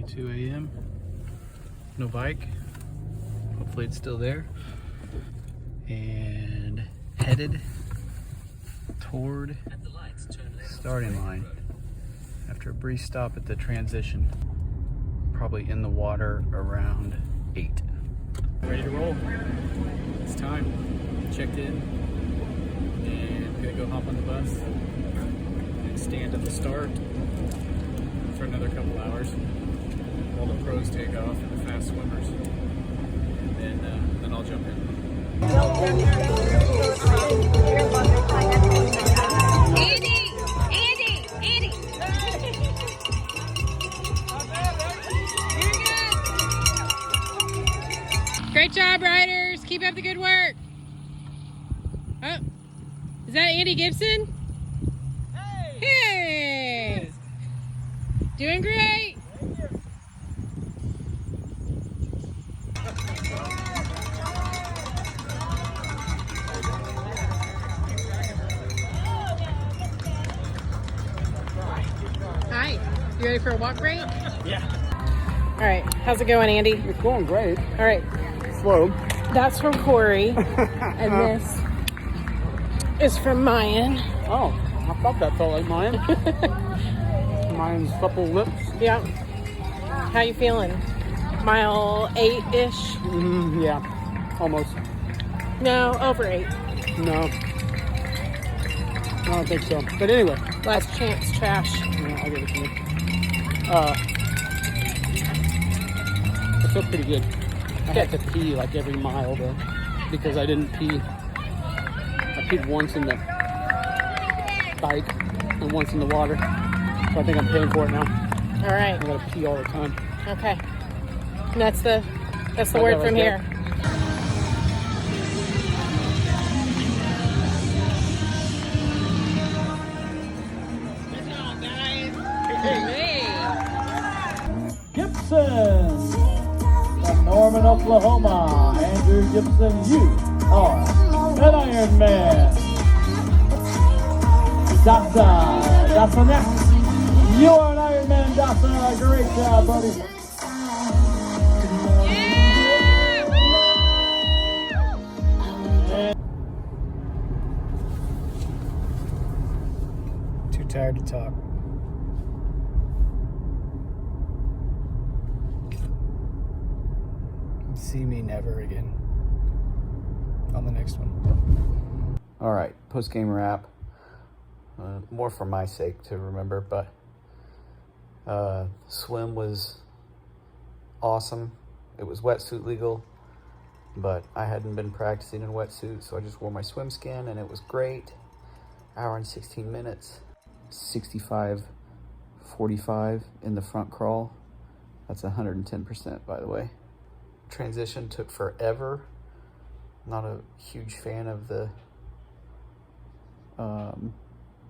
2 a.m. No bike. Hopefully it's still there. And headed toward starting line after a brief stop at the transition. Probably in the water around 8. Ready to roll. It's time. Checked in and gonna go hop on the bus and stand at the start for another couple hours while the pros take off and the fast swimmers, and then I'll jump in. Andy! Great job, riders. Keep up the good work. Oh, is that Andy Gibson? Hey! Doing great. Hi. You ready for a walk break? Yeah. All right. How's it going, Andy? It's going great. All right. Slow. That's from Corey, and this is from Mayan. Oh, I thought that felt like mine. Mine's supple lips. Yeah. How you feeling? Mile 8-ish? Yeah, almost. No, over 8. No, I don't think so. But anyway. Last chance trash. Yeah, I'll give it to you. I feel pretty good. I had to pee like every mile though, because I didn't pee. I peed once in the bike and once in the water. So I think I'm paying for it now. All right. I gotta pee all the time. Okay. And that's the word from here. Gibson from Norman, Oklahoma. Andrew Gibson, you are an Ironman. Dasa next. You are an Ironman, Dasa. Great job, buddy. Too tired to talk. See me never again on the next one. All right, post-game wrap. More for my sake to remember, but swim was awesome. It was wetsuit legal, but I hadn't been practicing in wetsuit, so I just wore my swim skin, and it was great. Hour and 16 minutes, 65:45 in the front crawl. That's 110%, by the way. Transition took forever. Not a huge fan of the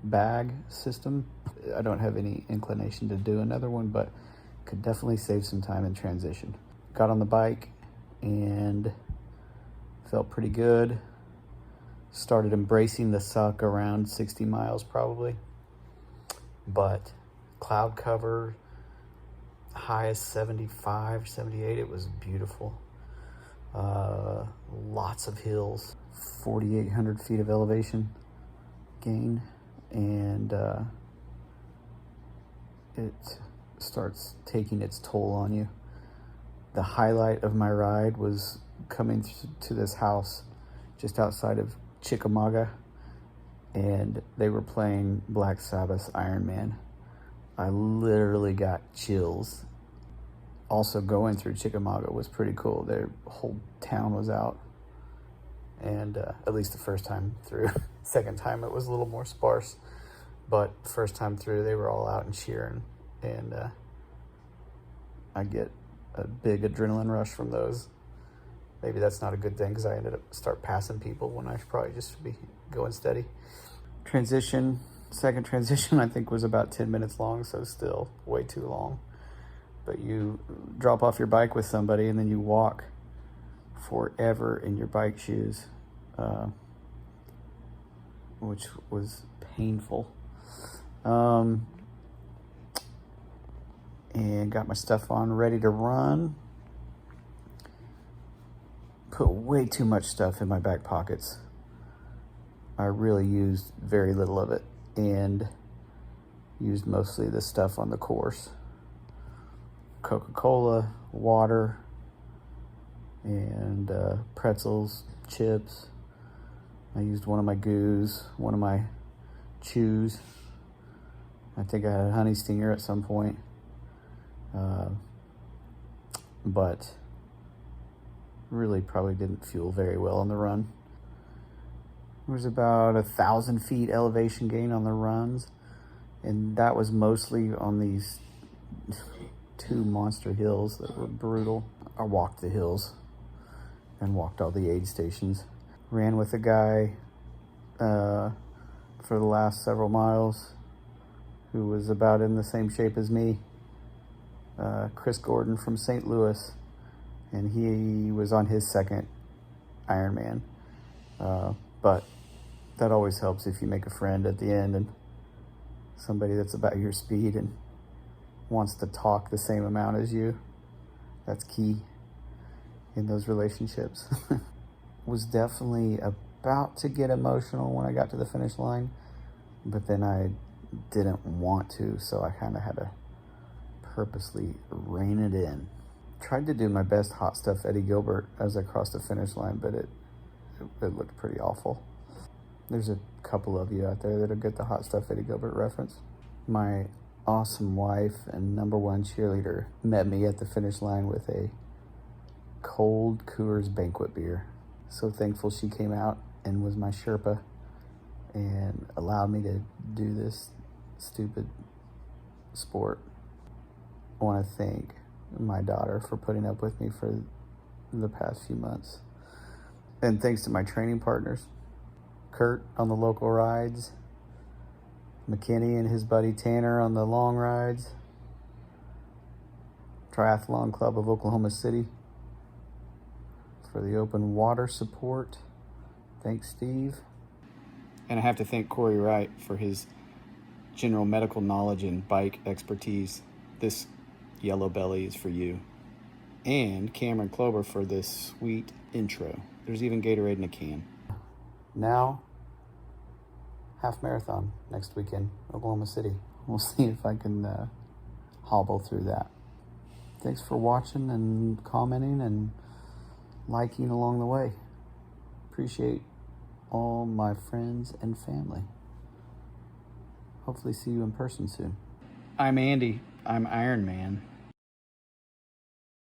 bag system. I don't have any inclination to do another one, but could definitely save some time in transition. Got on the bike and felt pretty good. Started embracing the suck around 60 miles probably, but cloud cover, high as 75, 78. It was beautiful. Lots of hills, 4,800 feet of elevation gain, and it starts taking its toll on you. The highlight of my ride was coming to this house just outside of Chickamauga, and they were playing Black Sabbath's Ironman. I literally got chills. Also, going through Chickamauga was pretty cool. Their whole town was out, and at least the first time through. Second time it was a little more sparse, but first time through they were all out and cheering, and I get a big adrenaline rush from those. Maybe that's not a good thing because I ended up start passing people when I probably just should be going steady. Second transition I think was about 10 minutes long, so still way too long. But you drop off your bike with somebody and then you walk forever in your bike shoes, which was painful. and got my stuff on, ready to run. Put way too much stuff in my back pockets. I really used very little of it and used mostly the stuff on the course. Coca-Cola, water, and pretzels, chips. I used one of my goos, one of my chews. I think I had a honey stinger at some point. But really probably didn't fuel very well on the run. There was about 1,000 feet elevation gain on the runs, and that was mostly on these 2 monster hills that were brutal. I walked the hills and walked all the aid stations. Ran with a guy for the last several miles who was about in the same shape as me, Chris Gordon from St. Louis, and he was on his second Ironman. But that always helps if you make a friend at the end and somebody that's about your speed and wants to talk the same amount as you. That's key in those relationships. Was definitely about to get emotional when I got to the finish line, but then I didn't want to, so I kind of had to purposely rein it in. Tried to do my best hot stuff Eddie Gilbert as I crossed the finish line, but it looked pretty awful. There's a couple of you out there that'll get the hot stuff Eddie Gilbert reference. My awesome wife and #1 cheerleader met me at the finish line with a cold Coors Banquet beer. So thankful she came out and was my Sherpa and allowed me to do this stupid sport. I want to thank my daughter for putting up with me for the past few months. And thanks to my training partners, Kurt on the local rides, McKinney and his buddy Tanner on the long rides, Triathlon Club of Oklahoma City for the open water support. Thanks, Steve. And I have to thank Corey Wright for his general medical knowledge and bike expertise. This yellow belly is for you. And Cameron Klober for this sweet intro. There's even Gatorade in a can. Now, half marathon next weekend, Oklahoma City. We'll see if I can hobble through that. Thanks for watching and commenting and liking along the way. Appreciate all my friends and family. Hopefully see you in person soon. I'm Andy. I'm Ironman.